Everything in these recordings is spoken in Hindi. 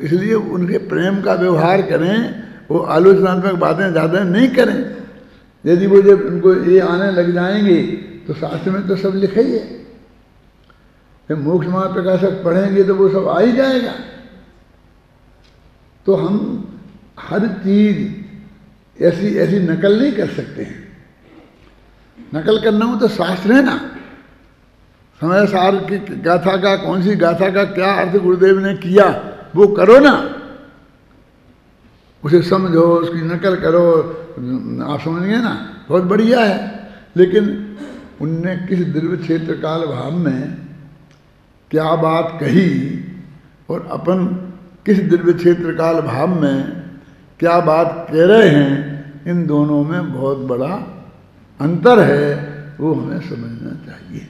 इसलिए उनके प्रेम का व्यवहार करें, वो आलोचनात्मक बातें ज़्यादा नहीं करें। यदि वो जब उनको ये आने लग जाएंगे तो शास्त्र में तो सब लिखा ही है। जब मोक्ष मार्ग प्रकाशक पढ़ेंगे तो वो सब आ ही जाएगा। तो हम हर चीज ऐसी ऐसी नकल नहीं कर सकते हैं। नकल करना हो तो शास्त्र है ना, समय सार की गाथा का, कौन सी गाथा का क्या अर्थ गुरुदेव ने किया वो करो ना, उसे समझो, उसकी नकल करो, आप समझ गए ना, बहुत बढ़िया है। लेकिन उनने किस दिव्य क्षेत्र काल भाव में क्या बात कही और अपन किस दिव्य क्षेत्र काल भाव में क्या बात कह रहे हैं, इन दोनों में बहुत बड़ा अंतर है, वो हमें समझना चाहिए।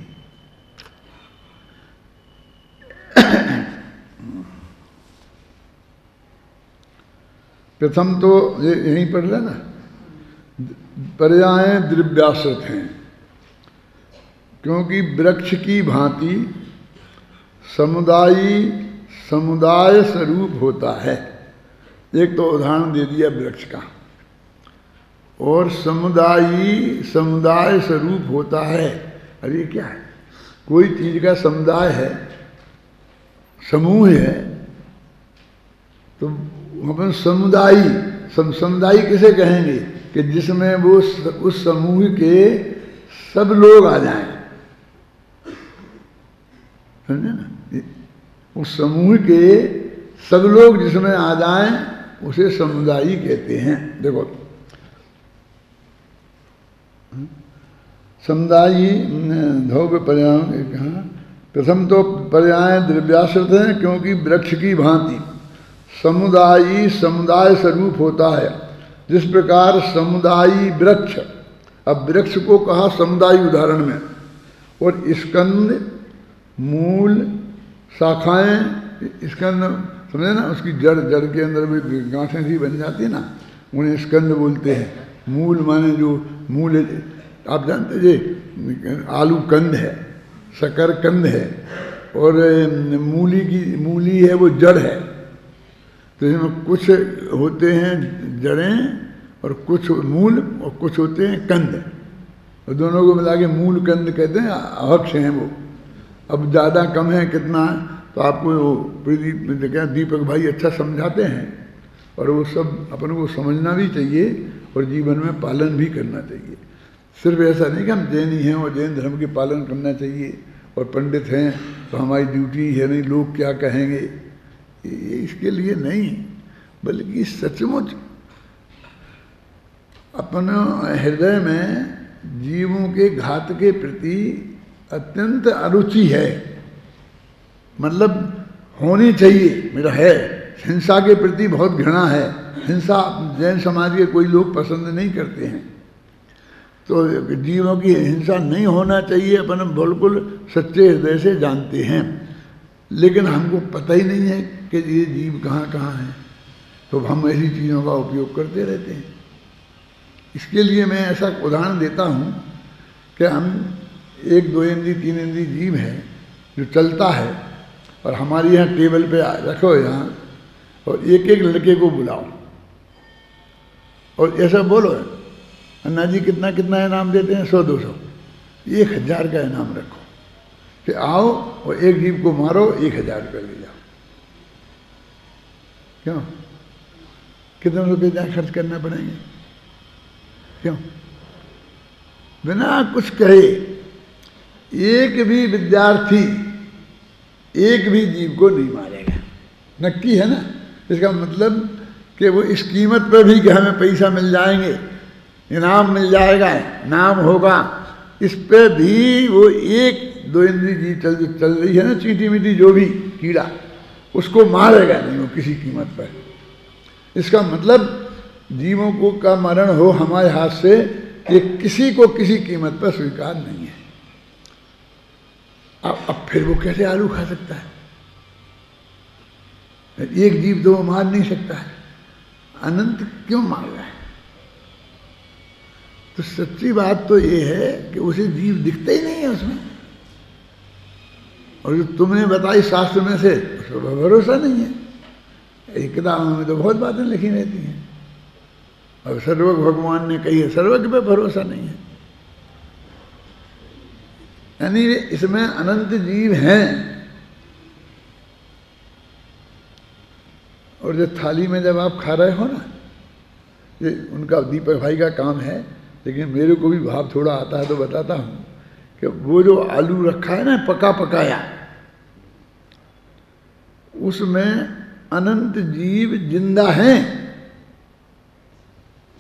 प्रथम तो ये यहीं पढ़ रहे ना, पर्याय द्रव्याश्रित हैं, क्योंकि वृक्ष की भांति समुदाय स्वरूप होता है। एक तो उदाहरण दे दिया वृक्ष का, और समुदाय स्वरूप होता है। अरे क्या है, कोई चीज का समुदाय है, समूह है, तो अपन समुदाय किसे कहेंगे कि जिसमें वो उस समूह के सब लोग आ जाएं, समझे ना, उस समूह के सब लोग जिसमें आ जाएं उसे समुदायी कहते हैं। देखो समुदायी धौव्य पर्याय कहा, प्रथम तो पर्याय द्रव्याश्रित है, क्योंकि वृक्ष की भांति समुदाय स्वरूप होता है। जिस प्रकार समुदायी वृक्ष, अब वृक्ष को कहा समुदाय उदाहरण में, और स्कंद, मूल, शाखाएं, स्कंद समझे ना, उसकी जड़ के अंदर भी गांठें सी बन जाती है ना, उन्हें स्कंद बोलते हैं। मूल माने जो मूल, आप जानते जी, आलू कंद है, शक्कर कंद है, और मूली है वो जड़ है। तो इसमें कुछ होते हैं जड़ें और कुछ मूल और कुछ होते हैं कंद, और दोनों को मिला के मूल कंद कहते हैं, अवक्ष हैं वो। अब ज़्यादा कम है कितना है तो आपको दीपक भाई अच्छा समझाते हैं, और वो सब अपन को समझना भी चाहिए और जीवन में पालन भी करना चाहिए। सिर्फ ऐसा नहीं कि हम जैनी हैं और जैन धर्म के पालन करना चाहिए, और पंडित हैं तो हमारी ड्यूटी है नहीं, लोग क्या कहेंगे, ये इसके लिए नहीं, बल्कि सचमुच अपना हृदय में जीवों के घात के प्रति अत्यंत अरुचि है, मतलब होनी चाहिए, मेरा है। हिंसा के प्रति बहुत घृणा है, हिंसा जैन समाज के कोई लोग पसंद नहीं करते हैं, तो जीवों की हिंसा नहीं होना चाहिए, अपन बिल्कुल सच्चे हृदय से जानते हैं। लेकिन हमको पता ही नहीं है कि ये जीव कहाँ कहाँ हैं, तो हम ऐसी चीज़ों का उपयोग करते रहते हैं। इसके लिए मैं ऐसा उदाहरण देता हूँ कि हम 1, 2 इंद्री 3 इंद्री जीव है जो चलता है, और हमारे यहाँ टेबल पे रखो यहाँ, और एक एक लड़के को बुलाओ और ऐसा बोलो, अन्ना जी कितना कितना इनाम देते हैं, 100 200, 1000 का इनाम रखो कि आओ और एक जीव को मारो, 1000 रुपये ले जाओ। क्यों, कितने रुपये क्या खर्च करना पड़ेंगे, क्यों, बिना कुछ कहे एक भी विद्यार्थी एक भी जीव को नहीं मारेगा, नक्की है ना। इसका मतलब कि वो इस कीमत पर भी कि हमें पैसा मिल जाएंगे, इनाम मिल जाएगा, नाम होगा, इस पे भी वो 1, 2 इंद्री जीव चल रही है ना, चींटी मीटी जो भी कीड़ा, उसको मारेगा नहीं वो किसी कीमत पर। इसका मतलब जीवों को का मरण हो हमारे हाथ से, ये किसी को किसी कीमत पर स्वीकार नहीं है। अब फिर वो कैसे आलू खा सकता है, एक जीव तो मार नहीं सकता है, अनंत क्यों मार रहा है। तो सच्ची बात तो ये है कि उसे जीव दिखता ही नहीं है उसमें, और जो तुमने बताई शास्त्र में से, उसका भरोसा नहीं है। एक किताबों में तो बहुत बातें लिखी रहती हैं। अब सर्वज्ञ भगवान ने कही है, सर्वज्ञ पे भरोसा नहीं है। यानी इसमें अनंत जीव हैं। और जो थाली में जब आप खा रहे हो ना, ये उनका दीपक भाई का काम है, लेकिन मेरे को भी भाव थोड़ा आता है तो बताता हूँ कि वो जो आलू रखा है ना पका पकाया, उसमें अनंत जीव जिंदा हैं।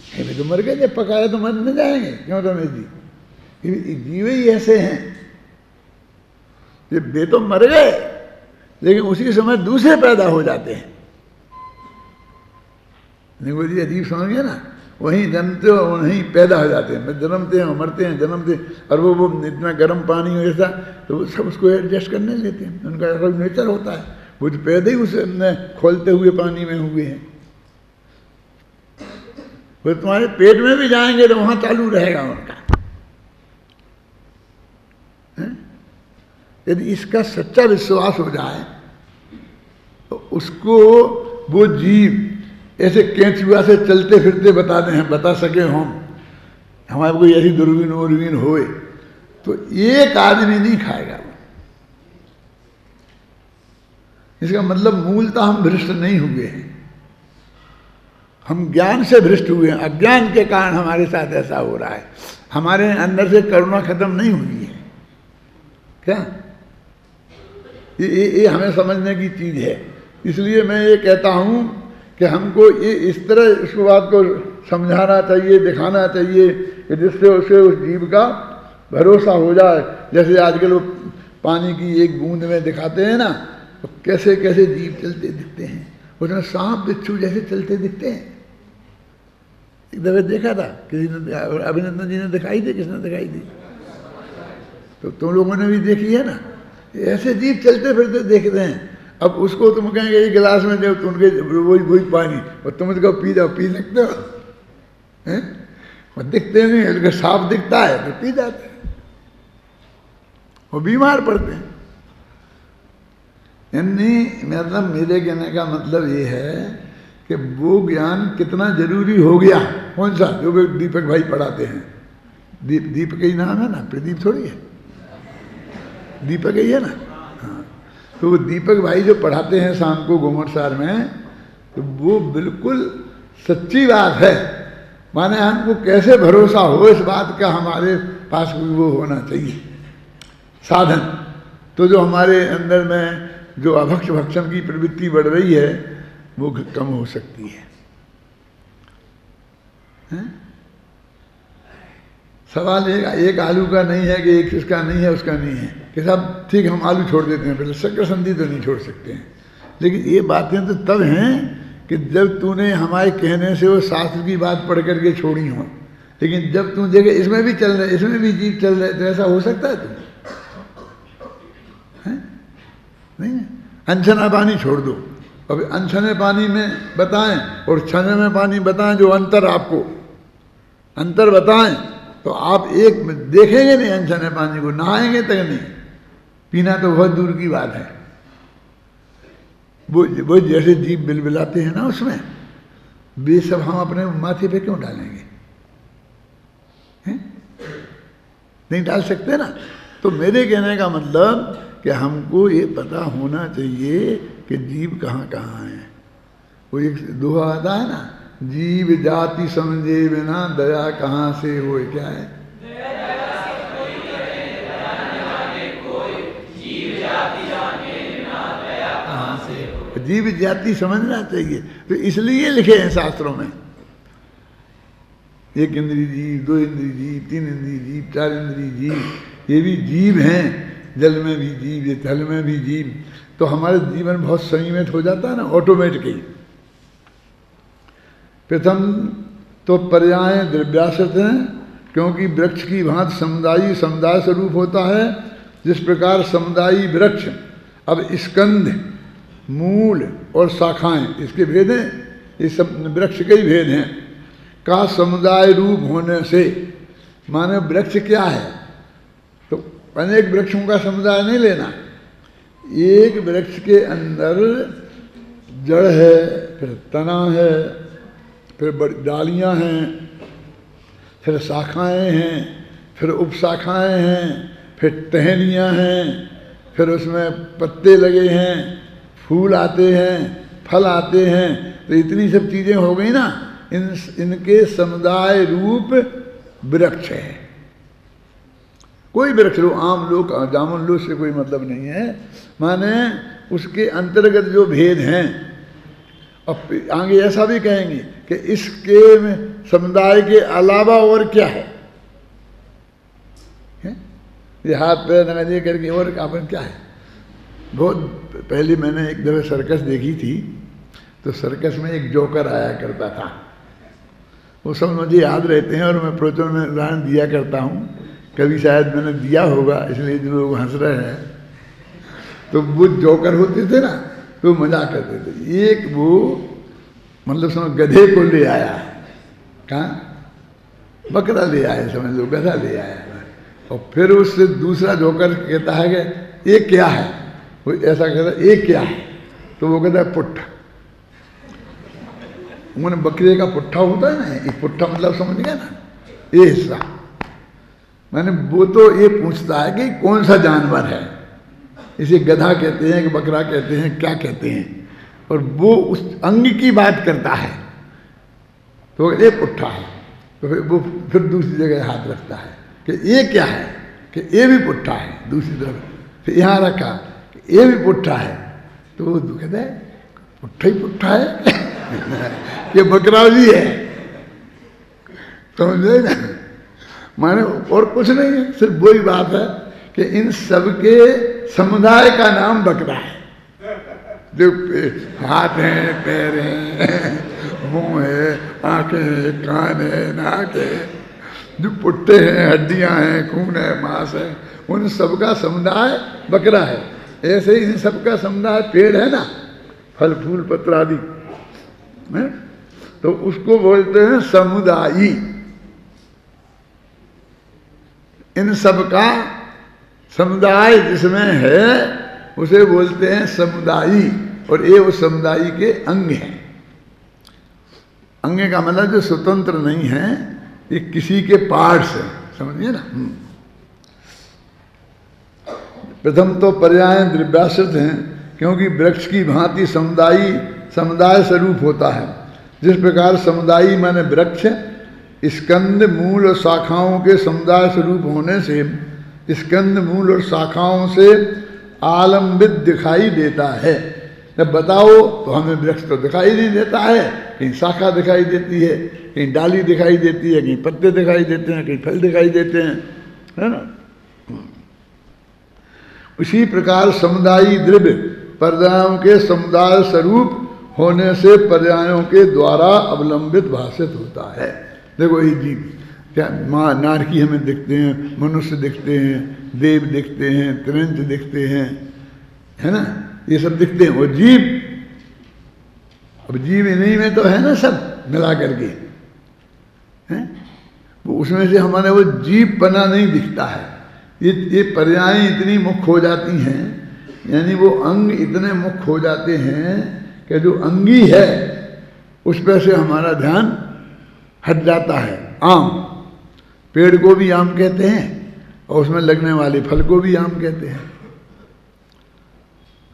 अभी तो मर गए, जब पकाया तो मर न जाएंगे, क्यों रमेश जी? जीव ही ऐसे हैं, ये वे तो मर गए लेकिन उसी समय दूसरे पैदा हो जाते हैं। नहीं बोलिए अजीब समझ गए ना, वहीं जन्मते हो वहीं पैदा हो जाते हैं, जन्मते हैं मरते हैं जन्मते। और वो इतना गर्म पानी हो ऐसा तो वो सब उसको एडजस्ट करने लेते हैं, उनका ऐसा नेचर होता है। वो तो पैदा ही उस खोलते हुए पानी में हुए हैं। वो तुम्हारे पेट में भी जाएंगे तो वहां चालू रहेगा उनका। यदि इसका सच्चा विश्वास हो जाए तो उसको वो जीव ऐसे केंचुआ से चलते फिरते बताते हैं, बता सके हम, हमारे कोई ऐसी दूरबीन वूरबीन होए तो एक आदमी नहीं खाएगा। इसका मतलब मूलतः हम भ्रष्ट नहीं हुए हैं, हम ज्ञान से भ्रष्ट हुए हैं। अज्ञान के कारण हमारे साथ ऐसा हो रहा है, हमारे अंदर से करुणा खत्म नहीं हुई है। क्या ये हमें समझने की चीज है। इसलिए मैं ये कहता हूं कि हमको ये इस तरह इस बात को समझाना चाहिए, दिखाना चाहिए कि जिससे उसे उस जीव का भरोसा हो जाए। जैसे आजकल वो पानी की एक बूंद में दिखाते हैं ना, तो कैसे कैसे जीव चलते दिखते हैं, उसमें सांप बिच्छू जैसे चलते दिखते हैं। एक दफे देखा था किसी ने, अभिनंदन जी ने दिखाई दी, किसने दिखाई दी? तो तुम लोगों ने भी देखी है ना, ऐसे जीव चलते फिरते देखते हैं। अब उसको तुम कहेंगे एक गिलास में दो, उनके वही पानी, और तुम उसको पी जाओ, पी सकते हो? हैं? वो दिखते नहीं, उनका सांप दिखता है तो पी जाते हैं, वो बीमार पड़ते हैं। यानी मतलब मेरे कहने का मतलब ये है कि वो ज्ञान कितना जरूरी हो गया। कौन सा? जो दीपक भाई पढ़ाते हैं, दीपक ही नाम है ना, प्रदीप थोड़ी है, दीपक ही है ना। हाँ, तो वो दीपक भाई जो पढ़ाते हैं शाम को घूमरसार में, तो वो बिल्कुल सच्ची बात है। माने हमको कैसे भरोसा हो इस बात का, हमारे पास वो होना चाहिए साधन। तो जो हमारे अंदर में जो अभक्ष भक्षण की प्रवृत्ति बढ़ रही है वो कम हो सकती है। सवाल एक आलू का नहीं है कि एक इसका नहीं है उसका नहीं है कि सब ठीक, हम आलू छोड़ देते हैं, पहले शक्कर संधि तो नहीं छोड़ सकते हैं। लेकिन ये बातें तो तब हैं कि जब तूने हमारे कहने से वो शास्त्र की बात पढ़ करके छोड़ी हो। लेकिन जब तू देखे इसमें भी चल रहे, इसमें भी जीव चल रहे, तो ऐसा हो सकता है? तुम नहीं, अनछना पानी छोड़ दो। अब अनछने पानी में बताएं और छने में पानी बताएं, जो अंतर आपको अंतर बताएं तो आप एक देखेंगे नहीं अनछने पानी को, नहाएंगे तक नहीं, पीना तो बहुत दूर की बात है। वो जैसे जीव बिलबिलाते हैं ना उसमें, वे सब हम अपने माथे पे क्यों डालेंगे? हैं? नहीं डाल सकते ना। तो मेरे कहने का मतलब कि हमको ये पता होना चाहिए कि जीव कहाँ कहाँ है। वो एक दोहा आता है ना, जीव जाति समझे बिना दया कहाँ से हो। क्या है? जीव जाति समझना चाहिए। तो इसलिए लिखे हैं शास्त्रों में, एक इंद्रिय जीव, दो इंद्रिय जीव, तीन इंद्रिय जीव, चार इंद्रिय जीव, ये भी जीव हैं। जल में भी जीव, ये थल में भी जीव। तो हमारे जीवन बहुत संयमित हो जाता है ना ऑटोमेटिकली। प्रथम तो पर्याय द्रव्याश्रित हैं, क्योंकि वृक्ष की भांति समुदायी समुदाय स्वरूप होता है। जिस प्रकार समुदायी वृक्ष, अब स्कंध, मूल और शाखाएं, इसके भेद हैं, ये सब वृक्ष के ही भेद हैं, का समुदाय रूप होने से। माने वृक्ष क्या है? तो अनेक वृक्षों का समुदाय नहीं लेना, एक वृक्ष के अंदर जड़ है, फिर तना है, फिर बड़ी डालियाँ हैं, फिर शाखाएं हैं, फिर उपशाखाएं हैं, फिर टहनियाँ हैं, फिर उसमें पत्ते लगे हैं, फूल आते हैं, फल आते हैं। तो इतनी सब चीज़ें हो गई ना, इनके समुदाय रूप वृक्ष है। कोई वृक्ष लो, आम लो, जामुन लो, से कोई मतलब नहीं है। माने उसके अंतर्गत जो भेद हैं, अब आगे ऐसा भी कहेंगे कि इसके समुदाय के अलावा और क्या है, ये हाथ पैर नंगे करके और अपन क्या है। बहुत पहले मैंने एक दफे सर्कस देखी थी, तो सर्कस में एक जोकर आया करता था। वो सब मुझे याद रहते हैं और मैं प्रवचन में उदाहरण दिया करता हूँ। कभी शायद मैंने दिया होगा, इसलिए जो लोग हंस रहे हैं। तो वो जोकर होते थे ना, तो मजाक करते थे। एक वो मतलब समझ गधे को ले आया, कहाँ बकरा ले आया, समझ लो गधा ले आया। और फिर उससे दूसरा जोकर कहता है कि ये क्या है, वो ऐसा कहता है ये क्या है, तो वो कहता है पुट्ठा। उन्होंने बकरे का पुट्ठा होता है ना, एक पुट्ठा मतलब समझ गया ना, ये हिस्सा। मैंने वो तो ये पूछता है कि कौन सा जानवर है, इसे गधा कहते हैं कि बकरा कहते हैं, क्या कहते हैं, और वो उस अंग की बात करता है। तो ये पुट्ठा है, तो फिर दूसरी जगह हाथ रखता है कि ये क्या है, कि ये भी पुट्ठा है। दूसरी तरफ फिर यहाँ रखा कि ये भी पुट्ठा है। तो वो कहता है पुट्ठा ही पुट्ठा है ये बकरा भी है, समझे ना। माने और कुछ नहीं है, सिर्फ वही बात है कि इन सबके समुदाय का नाम बकरा है। जो हाथ हैं, पैर हैं, मुंह है, आंखें हैं, कान है, नाक है, जो पुट्टे हैं, हड्डियां हैं, खून है, मांस है, उन सबका समुदाय बकरा है। ऐसे ही इन सबका समुदाय पेड़ है ना, फल फूल पत्र आदि, तो उसको बोलते हैं समुदायी। इन सबका समुदाय जिसमें है उसे बोलते हैं समुदायी, और ये उस समुदायी के अंग हैं। अंग का मतलब जो स्वतंत्र नहीं है, ये किसी के पार्ट्स है, समझिए ना। प्रथम तो पर्याय द्रव्याश्रित हैं, क्योंकि वृक्ष की भांति समुदाय स्वरूप होता है। जिस प्रकार समुदायी माने वृक्ष स्कंद मूल और शाखाओं के समुदाय स्वरूप होने से स्कंद मूल और शाखाओं से आलंबित दिखाई देता है। जब बताओ तो हमें वृक्ष तो दिखाई नहीं देता है, कहीं शाखा दिखाई देती है, कहीं डाली दिखाई देती है, कहीं पत्ते दिखाई देते हैं, कहीं फल दिखाई देते हैं, है ना। उसी प्रकार समुदायी द्रव्य पर्यायों के समुदाय स्वरूप होने से पर्यायों के द्वारा अवलंबित भाषित होता है। देखो ये जीव क्या, माँ नारकी हमें दिखते हैं, मनुष्य दिखते हैं, देव दिखते हैं, त्रिंच दिखते हैं, है ना, ये सब दिखते हैं। वो जीव, अब जीव इन्हीं में तो है ना, सब मिला करके हैं। वो उसमें से हमारे वो जीव पना नहीं दिखता है। ये पर्याय इतनी मुख्य हो जाती हैं, यानी वो अंग इतने मुख्य हो जाते हैं कि जो अंगी है उस पर से हमारा ध्यान हट जाता है। आम, पेड़ को भी आम कहते हैं और उसमें लगने वाले फल को भी आम कहते हैं।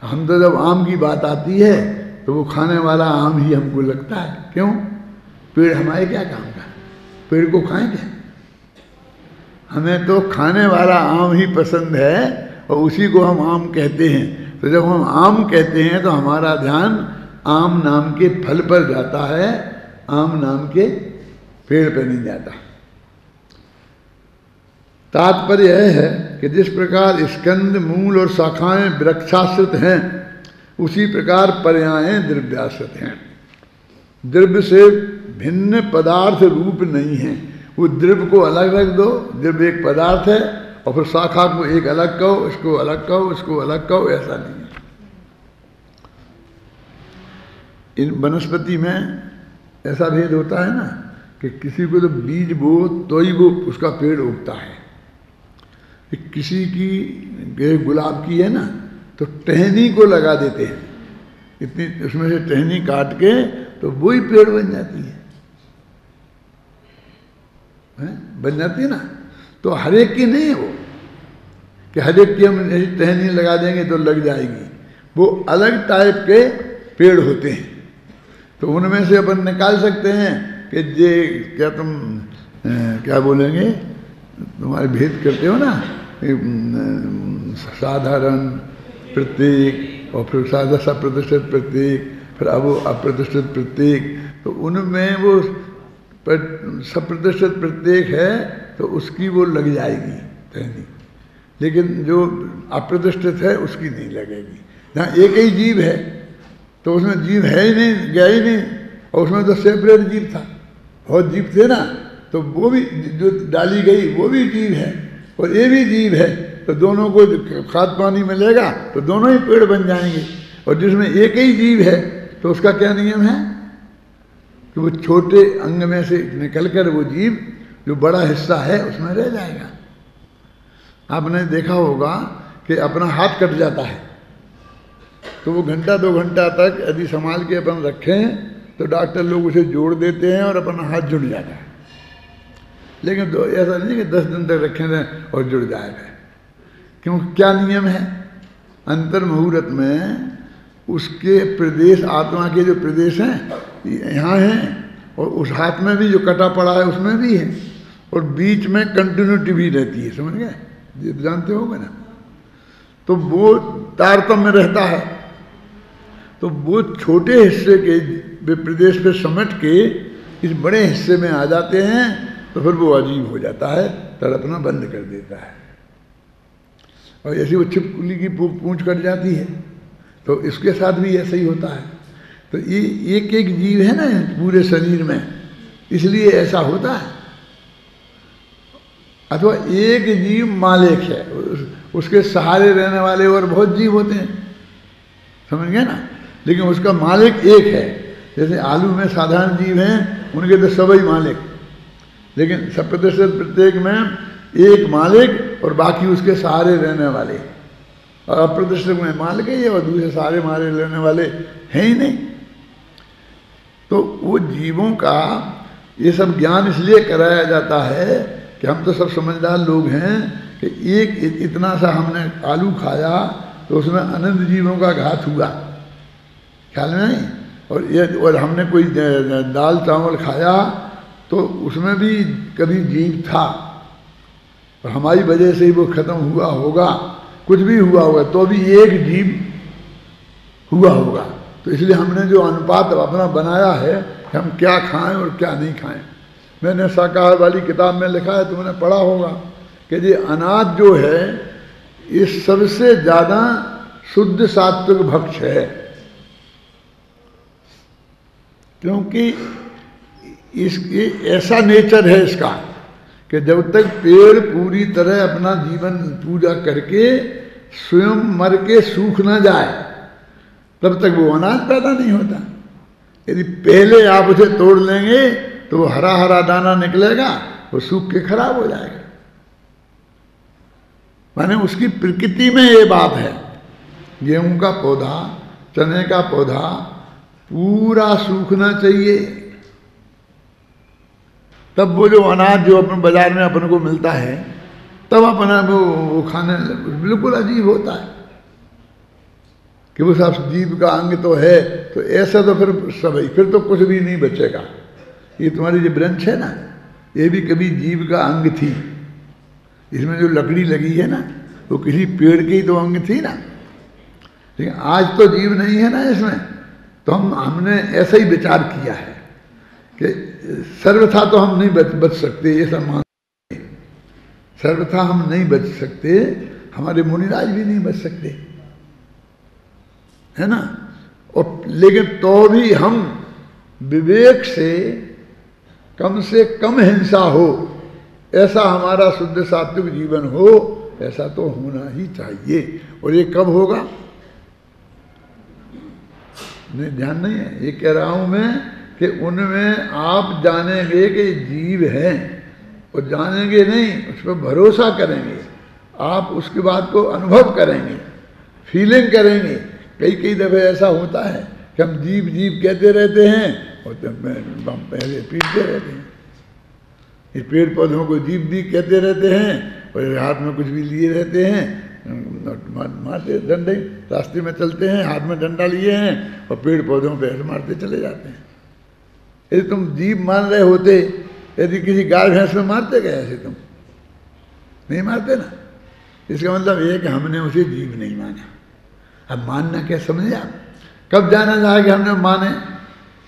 हम तो जब आम की बात आती है तो वो खाने वाला आम ही हमको लगता है। क्यों? पेड़ हमारे क्या काम का, पेड़ को खाएंगे? हमें तो खाने वाला आम ही पसंद है और उसी को हम आम कहते हैं। तो जब हम आम कहते हैं तो हमारा ध्यान आम नाम के फल पर जाता है, आम नाम के पेड़ पर नहीं जाता। तात्पर्य यह है कि जिस प्रकार स्कंद मूल और शाखाएं वृक्षाश्रित हैं, उसी प्रकार पर्यायें द्रव्याश्रित हैं। द्रव्य से भिन्न पदार्थ रूप नहीं है। वो द्रव्य को अलग रख दो, द्रव्य एक पदार्थ है, और फिर शाखा को एक अलग कहो, इसको अलग कहो, इसको अलग कहो, ऐसा नहीं है। इन वनस्पति में ऐसा भेद होता है ना कि किसी को तो बीज बो तो ही वो उसका पेड़ उगता है। किसी की गुलाब की है ना तो टहनी को लगा देते हैं, इतनी उसमें से टहनी काट के तो वही पेड़ बन जाती है, बन जाती है ना। तो हर एक की नहीं है वो कि हर एक की हम ऐसी टहनी लगा देंगे तो लग जाएगी, वो अलग टाइप के पेड़ होते हैं। तो उनमें से अपन निकाल सकते हैं कि ये क्या तुम क्या बोलेंगे, तुम्हारे भेद करते हो ना, साधारण प्रतीक और फिर साधा सप्रतिष्ठित प्रतीक, फिर अब वो अप्रतिष्ठित प्रतीक। तो उनमें वो सप्रतिष्ठित प्रतीक है तो उसकी वो लग जाएगी टहनी, लेकिन जो अप्रतिष्ठित है उसकी नहीं लगेगी। जहाँ एक ही जीव है तो उसमें जीव है ही नहीं, गया ही नहीं, और उसमें तो सेपरेट जीव था, बहुत जीव थे ना, तो वो भी जो डाली गई वो भी जीव है और ये भी जीव है, तो दोनों को खाद पानी मिलेगा तो दोनों ही पेड़ बन जाएंगे। और जिसमें एक ही जीव है तो उसका क्या नियम है कि वो छोटे अंग में से निकलकर वो जीव जो बड़ा हिस्सा है उसमें रह जाएगा। आपने देखा होगा कि अपना हाथ कट जाता है तो वो घंटा 2 घंटा तक यदि संभाल के अपन रखें तो डॉक्टर लोग उसे जोड़ देते हैं और अपना हाथ जुड़ जाता है। लेकिन तो ऐसा नहीं कि 10 दिन तक रखें और जुड़ जाएगा, क्यों? क्या नियम है? अंतर मुहूर्त में उसके प्रदेश, आत्मा के जो प्रदेश हैं यहाँ हैं और उस हाथ में भी जो कटा पड़ा है उसमें भी है, और बीच में कंटिन्यूटी भी रहती है, समझ गए? ये जानते होंगे ना। तो वो तारतम्य रहता है, तो वो छोटे हिस्से के वे प्रदेश पे समेट के इस बड़े हिस्से में आ जाते हैं, तो फिर वो अजीब हो जाता है, तड़पना बंद कर देता है। और ऐसी वो छिपकली की पूंछ कट जाती है, तो इसके साथ भी ऐसा ही होता है। तो ये एक एक जीव है ना पूरे शरीर में, इसलिए ऐसा होता है। अथवा एक जीव मालिक है, उसके सहारे रहने वाले और बहुत जीव होते हैं, समझ गए ना, लेकिन उसका मालिक एक है। जैसे आलू में साधारण जीव हैं, उनके तो सभी मालिक, लेकिन सप्रतिष्ठित प्रत्येक में एक मालिक और बाकी उसके सहारे रहने वाले, और अप्रतिष्ठित में मालिक ही है और दूसरे सहारे मारे रहने वाले हैं ही नहीं। तो वो जीवों का ये सब ज्ञान इसलिए कराया जाता है कि हम तो सब समझदार लोग हैं कि एक इतना सा हमने आलू खाया तो उसमें अनंत जीवों का घात हुआ, ख्याल में नहीं? और हमने कोई दाल चावल खाया तो उसमें भी कभी जीव था और हमारी वजह से ही वो खत्म हुआ होगा, कुछ भी हुआ होगा तो भी एक जीव हुआ होगा। तो इसलिए हमने जो अनुपात अपना बनाया है कि हम क्या खाएं और क्या नहीं खाएं। मैंने शाकाहार वाली किताब में लिखा है, तुमने पढ़ा होगा कि ये अनाज जो है ये सबसे ज़्यादा शुद्ध सात्विक भक्ष है, क्योंकि इसकी ऐसा नेचर है इसका कि जब तक पेड़ पूरी तरह अपना जीवन पूजा करके स्वयं मर के सूख ना जाए तब तक वो अनाज पैदा नहीं होता। यदि पहले आप उसे तोड़ लेंगे तो वो हरा हरा दाना निकलेगा, वो सूख के खराब हो जाएगा। माने उसकी प्रकृति में ये बात है। गेहूं का पौधा, चने का पौधा पूरा सूखना चाहिए, तब वो जो अनाज जो अपन बाजार में अपन को मिलता है तब अपना वो खाने बिल्कुल अजीब होता है कि वो सब जीव का अंग तो है। तो ऐसा तो फिर सभी, फिर तो कुछ भी नहीं बचेगा। ये तुम्हारी जो ब्रंच है ना, ये भी कभी जीव का अंग थी। इसमें जो लकड़ी लगी है ना वो किसी पेड़ की तो अंग थी ना, लेकिन आज तो जीव नहीं है ना इसमें। तो हमने ऐसा ही विचार किया है कि सर्वथा तो हम नहीं बच सकते, ये सब मान सर्वथा हम नहीं बच सकते, हमारे मुनिराज भी नहीं बच सकते, है ना। और लेकिन तो भी हम विवेक से कम हिंसा हो, ऐसा हमारा शुद्ध सात्विक जीवन हो, ऐसा तो होना ही चाहिए। और ये कब होगा? नहीं, ध्यान नहीं है। ये कह रहा हूं मैं कि उनमें आप जानेंगे कि जीव हैं और जानेंगे नहीं, उस पर भरोसा करेंगे, आप उसकी बात को अनुभव करेंगे, फीलिंग करेंगे। कई दफ़े ऐसा होता है कि हम जीव जीव कहते रहते हैं और पहले पीटते रहते हैं। ये पेड़ पौधों को जीव जीव कहते रहते हैं और हाथ में कुछ भी लिए रहते हैं, मारते डंडे, रास्ते में चलते हैं हाथ में डंडा लिए हैं और पेड़ पौधों पे ऐसे मारते चले जाते हैं। यदि तुम जीव मान रहे होते, यदि किसी गाय भैंस में मारते गए ऐसे, तुम नहीं मारते ना। इसका मतलब ये कि हमने उसे जीव नहीं माना। अब मानना क्या समझे आप? कब जाना जाए कि हमने माने?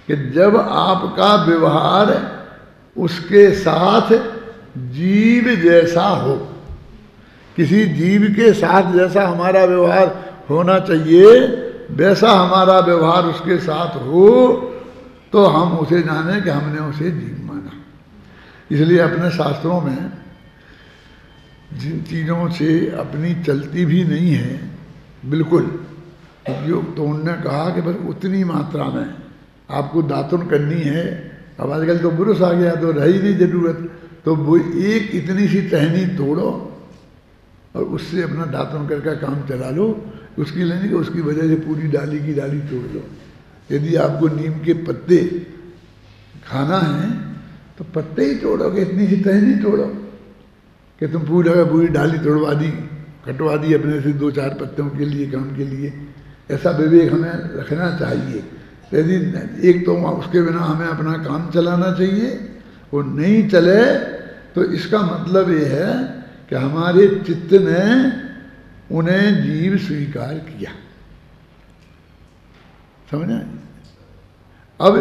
कि जब आपका व्यवहार उसके साथ जीव जैसा हो। किसी जीव के साथ जैसा हमारा व्यवहार होना चाहिए वैसा हमारा व्यवहार उसके साथ हो तो हम उसे जाने कि हमने उसे जीव माना। इसलिए अपने शास्त्रों में जिन चीज़ों से अपनी चलती भी नहीं है बिल्कुल, तो उनने कहा कि बस उतनी मात्रा में आपको दातुन करनी है। अब आजकल तो बुरुश आ गया तो रही नहीं ज़रूरत, तो वो एक इतनी सी टहनी तोड़ो और उससे अपना दातुन करके काम चला लो। उसकी लेने कि उसकी वजह से पूरी डाली की डाली तोड़ लो। यदि आपको नीम के पत्ते खाना है तो पत्ते ही तोड़ोगे, इतनी सी टहनी तोड़ो कि तुम पूरी डाली तोड़वा दी, कटवा दी अपने से 2-4 पत्तों के लिए, काम के लिए। ऐसा विवेक हमें रखना चाहिए। यदि एक तो उसके बिना हमें अपना काम चलाना चाहिए, वो नहीं चले तो इसका मतलब ये है कि हमारे चित्त ने उन्हें जीव स्वीकार किया। समझे? अब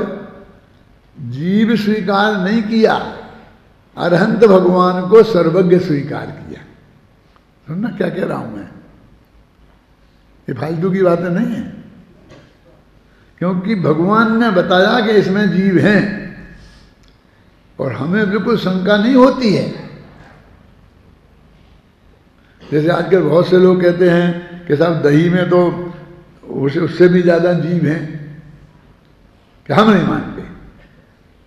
जीव स्वीकार नहीं किया, अरहंत भगवान को सर्वज्ञ स्वीकार किया। सुनना क्या कह रहा हूं मैं, ये फालतू की बातें नहीं है। क्योंकि भगवान ने बताया कि इसमें जीव हैं और हमें बिल्कुल शंका नहीं होती है। जैसे आजकल बहुत से लोग कहते हैं कि साहब दही में तो उससे भी ज़्यादा जीव हैं, कि हम नहीं मानते।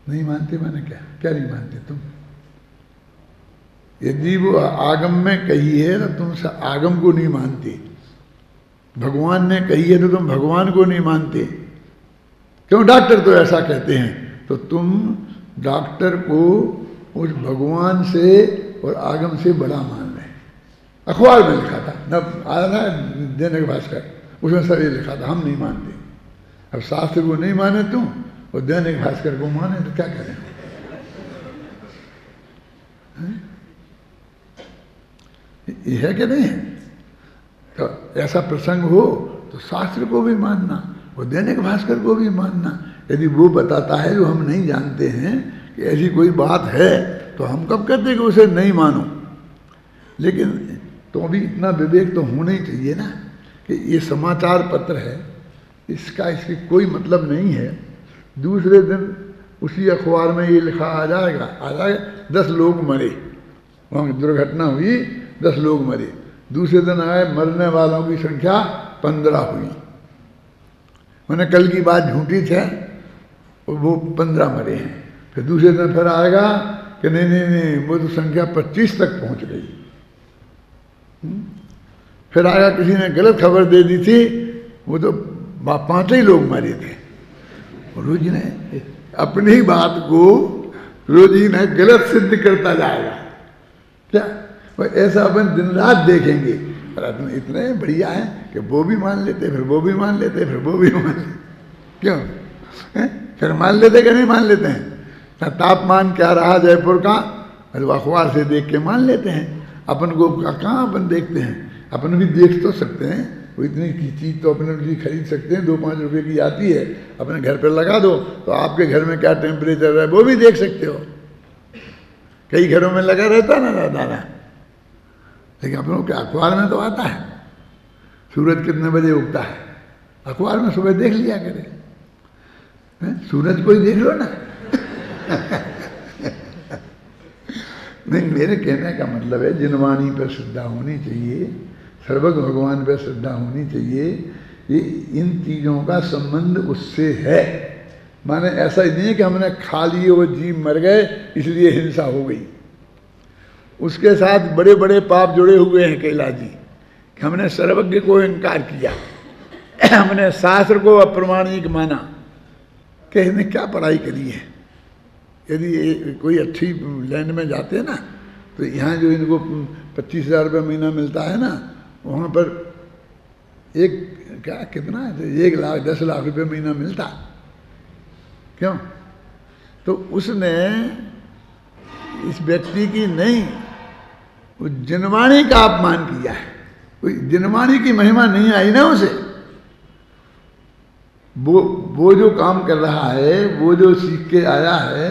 नहीं मानते माने क्या? क्या नहीं मानते तुम? यदि वो आगम में कही है तो तुम आगम को नहीं मानते, भगवान ने कही है तो तुम भगवान को नहीं मानते। क्यों? डॉक्टर तो ऐसा कहते हैं, तो तुम डॉक्टर को उस भगवान से और आगम से बड़ा मान रहे हैं। अखबार में लिखा था, न आया ना दैनिक भास्कर, उसमें सब ये लिखा था, हम नहीं मानते। अब शास्त्र को नहीं माने तुम और दैनिक भास्कर को माने तो क्या करें? ये है कि नहीं है? तो ऐसा प्रसंग हो तो शास्त्र को भी मानना और दैनिक भास्कर को भी मानना। यदि वो बताता है जो हम नहीं जानते हैं कि ऐसी कोई बात है, तो हम कब कहते हैं कि उसे नहीं मानो? लेकिन तो अभी इतना विवेक तो होना ही चाहिए ना कि ये समाचार पत्र है, इसकी कोई मतलब नहीं है। दूसरे दिन उसी अखबार में ये लिखा आ जाएगा 10 लोग मरे, वहाँ दुर्घटना हुई, 10 लोग मरे। दूसरे दिन आए मरने वालों की संख्या 15 हुई। मैंने कल की बात झूठी थी और वो 15 मरे हैं। फिर दूसरे दिन फिर आएगा कि नहीं वो तो संख्या 25 तक पहुंच गई। फिर आएगा किसी ने गलत खबर दे दी थी, वो तो 5 ही लोग मरे थे। रोज ने अपनी बात को रोज ही ने गलत सिद्ध करता जाएगा। क्या ऐसा अपन दिन रात देखेंगे, पर अपन इतने बढ़िया है कि वो भी मान लेते, फिर वो भी मान लेते, फिर वो भी मान लेते। क्यों? फिर मान लेते कि नहीं मान लेते हैं? तापमान क्या रहा जयपुर का, अखबार से देख के मान लेते हैं। अपन को कहाँ अपन देखते हैं? अपन भी देख तो सकते हैं, वो इतनी चीज़ तो अपने लिए खरीद सकते हैं, 2-5 रुपये की आती है, अपने घर पर लगा दो तो आपके घर में क्या टेम्परेचर है वो भी देख सकते हो। कई घरों में लगा रहता ना दाना, लेकिन अपनों के अखबार में तो आता है सूरज कितने बजे उगता है। अखबार में सुबह देख लिया करे, सूरज को ही देख लो ना। नहीं, मेरे कहने का मतलब है जिनवाणी पर श्रद्धा होनी चाहिए, सर्वज्ञ भगवान पर श्रद्धा होनी चाहिए। ये इन चीज़ों का संबंध उससे है। माने ऐसा ही नहीं है कि हमने खा लिए वो जीव मर गए इसलिए हिंसा हो गई। उसके साथ बड़े बड़े पाप जुड़े हुए हैं कैलाश जी, कि हमने सर्वज्ञ को इनकार किया। हमने शास्त्र को अप्रमाणिक माना कि इसने क्या पढ़ाई करी है। यदि कोई अच्छी लैंड में जाते हैं ना, तो यहाँ जो इनको 25,000 रुपये महीना मिलता है ना, वहाँ पर कितना है, 1 लाख 10 लाख रुपये महीना मिलता। क्यों? तो उसने इस व्यक्ति की नहीं, वो जिनवाणी का अपमान किया है। कोई जिनवाणी की महिमा नहीं आई ना उसे। वो जो काम कर रहा है, वो जो सीख के आया है,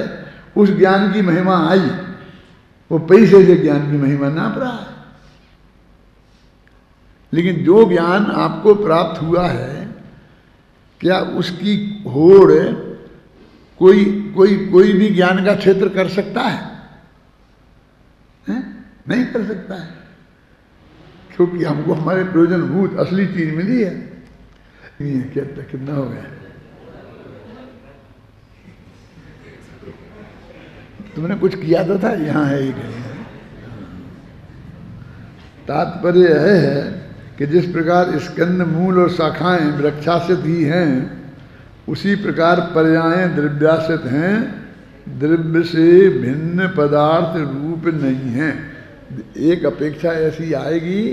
उस ज्ञान की महिमा आई। वो पैसे से ज्ञान की महिमा नाप रहा है। लेकिन जो ज्ञान आपको प्राप्त हुआ है, क्या उसकी होड़ कोई भी ज्ञान का क्षेत्र कर सकता है? नहीं कर सकता है, क्योंकि हमको हमारे प्रयोजनभूत असली चीज मिली है। कितना हो गया? तुमने कुछ किया तो था, यहाँ है एक। तात्पर्य यह है कि जिस प्रकार स्कंद, मूल और शाखाएं वृक्षाश्रित ही हैं, उसी प्रकार पर्यायें द्रव्याश्रित हैं। द्रव्य से भिन्न पदार्थ रूप नहीं है। एक अपेक्षा ऐसी आएगी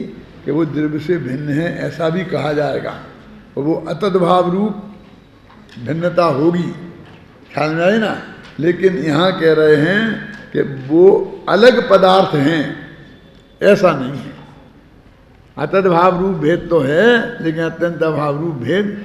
कि वो द्रव्य से भिन्न है, ऐसा भी कहा जाएगा, और वो अतद्भाव रूप भिन्नता होगी। ख्याल में आए ना? लेकिन यहाँ कह रहे हैं कि वो अलग पदार्थ हैं, ऐसा नहीं है। अतद्भाव रूप भेद तो है, लेकिन अत्यंत अभाव रूप भेद